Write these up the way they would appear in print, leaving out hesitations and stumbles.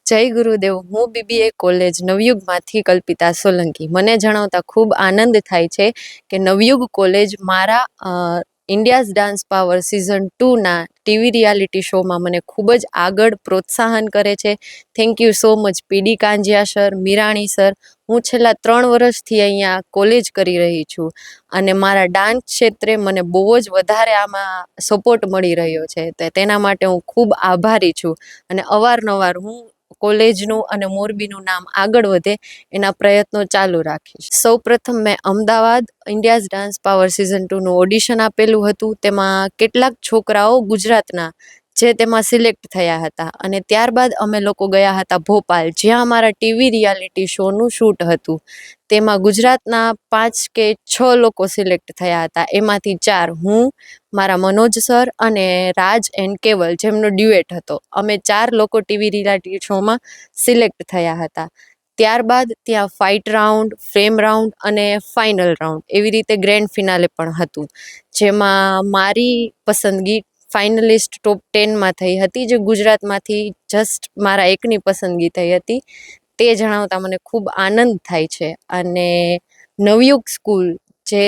જય ગુરુદેવ. હું બીબીએ કોલેજ નવયુગમાંથી કલ્પિતા સોલંકી. મને જણાવતા ખૂબ આનંદ થાય છે કે નવયુગ કોલેજ મારા ઇન્ડિયાઝ ડાન્સ પાવર સિઝન 2ના ટીવી રિયાલિટી શોમાં મને ખૂબ જ આગળ પ્રોત્સાહન કરે છે. Thank you so much PD Kanjiya sir, Mirani sir. હું છેલ્લા 3 વર્ષથી અહીંયા કોલેજ કરી રહી છું અને મારા ડાન્સ ક્ષેત્રે મને બહુ જ વધારે આમાં સપોર્ટ મળી રહ્યો છે. તેના માટે હું ખૂબ આભારી છું અને અવારનવાર હું કોલેજનું અને મોરબીનું નામ આગળ વધે એના પ્રયત્નો ચાલુ રાખીશ. સૌપ્રથમ મેં Ahmedabad India's dance power season 2નું ઓડિશન આપેલું હતું. તેમાં કેટલાક છોકરાઓ ગુજરાતના જે તેમાં સિલેક્ટ થયા હતા અને ત્યારબાદ અમે લોકો ગયા હતા ભોપાલ, જ્યાં અમારા ટીવી રિયાલિટી શોનું શૂટ હતું. તેમાં ગુજરાતના 5 કે 6 લોકો સિલેક્ટ થયા હતા. એમાંથી 4 હું, મારા મનોજ સર અને રાજ એન્ડ કેવલ, જેમનો ડ્યુએટ હતો. અમે 4 લોકો ટીવી રિયાલિટી શોમાં સિલેક્ટ થયા હતા. ત્યારબાદ ત્યાં ફાઇટ રાઉન્ડ, ફ્રેમ રાઉન્ડ અને ફાઇનલ રાઉન્ડ, એવી રીતે ગ્રેન્ડ ફિનાલે પણ હતું, જેમાં મારી પસંદગી ફાઇનલિસ્ટ ટોપ 10માં થઈ હતી, જે ગુજરાતમાંથી જસ્ટ મારા એકની પસંદગી થઈ હતી. તે જણાવતા મને ખૂબ આનંદ થાય છે. અને નવયુગ સ્કૂલ જે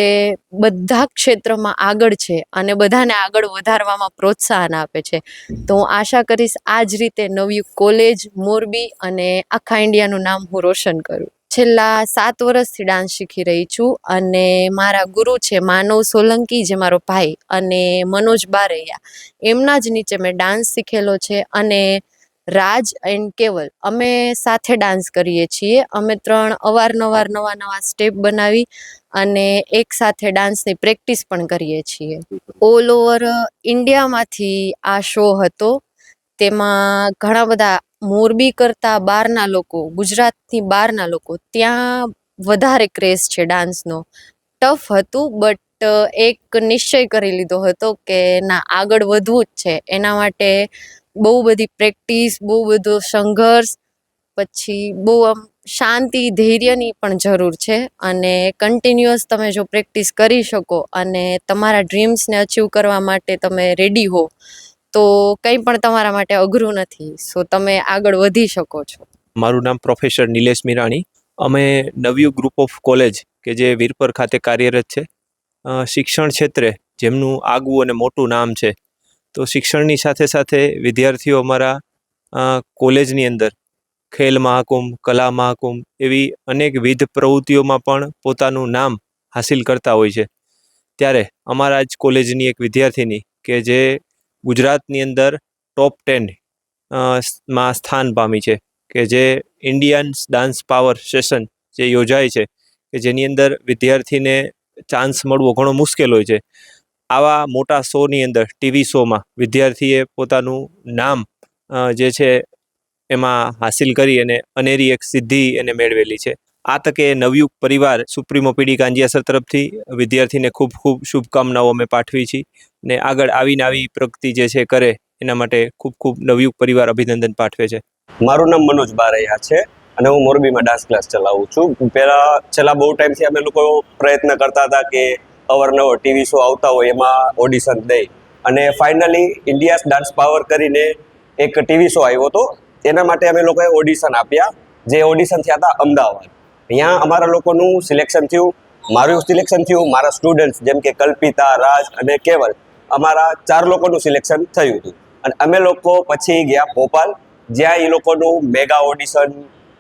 બધા ક્ષેત્રમાં આગળ છે અને બધાને આગળ વધારવામાં પ્રોત્સાહન આપે છે, તો હું આશા કરીશ આ જ રીતે નવયુગ કોલેજ, મોરબી અને આખા ઇન્ડિયાનું નામ હું રોશન કરું. છેલ્લા 7 વર્ષથી ડાન્સ શીખી રહી છું અને મારા ગુરુ છે માનવ સોલંકી, જે મારો ભાઈ, અને મનોજ બારૈયા. એમના જ નીચે મેં ડાન્સ શીખેલો છે. અને રાજ એન્ડ કેવલ, અમે સાથે ડાન્સ કરીએ છીએ. અમે 3 અવારનવાર નવા સ્ટેપ બનાવી અને એક સાથે ડાન્સની પ્રેક્ટિસ પણ કરીએ છીએ. ઓલ ઓવર ઇન્ડિયામાંથી આ શો હતો. તેમાં ઘણા બધા મોરબી કરતાં બહારના લોકો, ગુજરાતથી બહારના લોકો, ત્યાં વધારે ક્રેઝ છે ડાન્સનો. ટફ હતું, બટ એક નિશ્ચય કરી લીધો હતો કે ના, આગળ વધવું જ છે. એના માટે બહુ બધી પ્રેક્ટિસ, બહુ બધો સંઘર્ષ, પછી બહુ આમ શાંતિ, ધૈર્યની પણ જરૂર છે. અને કન્ટિન્યુઅસ તમે જો પ્રેક્ટિસ કરી શકો અને તમારા ડ્રીમ્સને અચીવ કરવા માટે તમે રેડી હો, તો કંઈ પણ તમારા માટે અઘરું નથી. સો તમે આગળ વધી શકો છો. મારું નામ પ્રોફેસર નિલેશ મીરાણી. અમે નવયુગ ગ્રુપ ઓફ કોલેજ કે જે વીરપર ખાતે કાર્યરત છે. શિક્ષણ ક્ષેત્રે જેમનું આગવું અને મોટું નામ છે, તો શિક્ષણની સાથે સાથે વિદ્યાર્થીઓ અમારા કોલેજની અંદર ખેલ મહાકુંભ, કલા મહાકુંભ એવી અનેકવિધ પ્રવૃત્તિઓમાં પણ પોતાનું નામ હાસિલ કરતા હોય છે. ત્યારે અમારા જ કોલેજની એક વિદ્યાર્થીની કે જે ગુજરાતની અંદર ટોપ 10 માં સ્થાન પામી છે, કે જે ઇન્ડિયન ડાન્સ પાવર સેશન જે યોજાય છે, કે જેની અંદર વિદ્યાર્થીને ચાન્સ મળવો ઘણો મુશ્કેલ હોય છે. આવા મોટા શોની અંદર, ટીવી શોમાં વિદ્યાર્થીએ પોતાનું નામ જે છે એમાં હાસિલ કરી અને અનેરી એક સિદ્ધિ એને મેળવેલી છે. આ તકે નવયુગ પરિવાર સુપ્રીમો પીડી કાંજિયા સર તરફથી વિદ્યાર્થીને ખૂબ ખૂબ શુભકામનાઓ અમે પાઠવી છીએ ને આગળ આવીને આવી પ્રગતિ જે છે કરે એના માટે ખૂબ ખૂબ નવયુગ પરિવાર અભિનંદન પાઠવે છે. મારું નામ મનોજ બારૈયા છે અને હું મોરબીમાં ડાન્સ ક્લાસ ચલાવું છું. છેલ્લા બહુ ટાઈમથી અમે લોકો પ્રયત્ન કરતા હતા કે અવારનવાર ટીવી શો આવતા હોય એમાં ઓડિશન દઈ, અને ફાઇનલી ઇન્ડિયાઝ ડાન્સ પાવર કરીને એક ટીવી શો આવ્યો હતો. એના માટે અમે લોકોએ ઓડિશન આપ્યા, જે ઓડિશન થયા હતા અમદાવાદ. અહીંયા અમારા લોકોનું સિલેક્શન થયું, મારું સિલેક્શન થયું, મારા સ્ટુડન્ટ્સ જેમ કે કલ્પિતા, રાજ અને કેવલ, અમારા 4 લોકોનું સિલેક્શન થયું હતું. અને અમે લોકો પછી ગયા ભોપાલ, જ્યાં એ લોકોનું મેગા ઓડિશન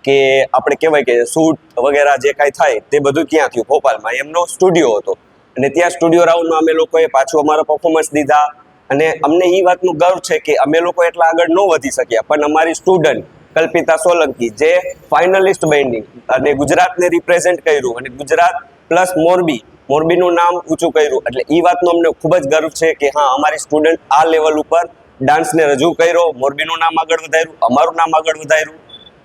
કે આપણે કહેવાય કે શૂટ વગેરે જે કાંઈ થાય તે બધું ત્યાં થયું ભોપાલમાં. એમનો સ્ટુડિયો હતો અને ત્યાં સ્ટુડિયો રાઉન્ડમાં અમે લોકોએ પાછું અમારા પરફોર્મન્સ દીધા. અને અમને એ વાતનું ગર્વ છે કે અમે લોકો એટલા આગળ ન વધી શક્યા, પણ અમારી સ્ટુડન્ટ કલ્પિતા સોલંકી જે ફાઇનલિસ્ટ બની અને ગુજરાતને રિપ્રેઝેન્ટ કર્યું અને ગુજરાત પ્લસ મોરબીનું નામ ઊંચું કર્યું, એટલે એ વાતનો અમને ખૂબ જ ગર્વ છે કે હા, અમારી સ્ટુડન્ટ આ લેવલ ઉપર ડાન્સને રજૂ કર્યો, મોરબીનું નામ આગળ વધાર્યું, અમારું નામ આગળ વધાર્યું.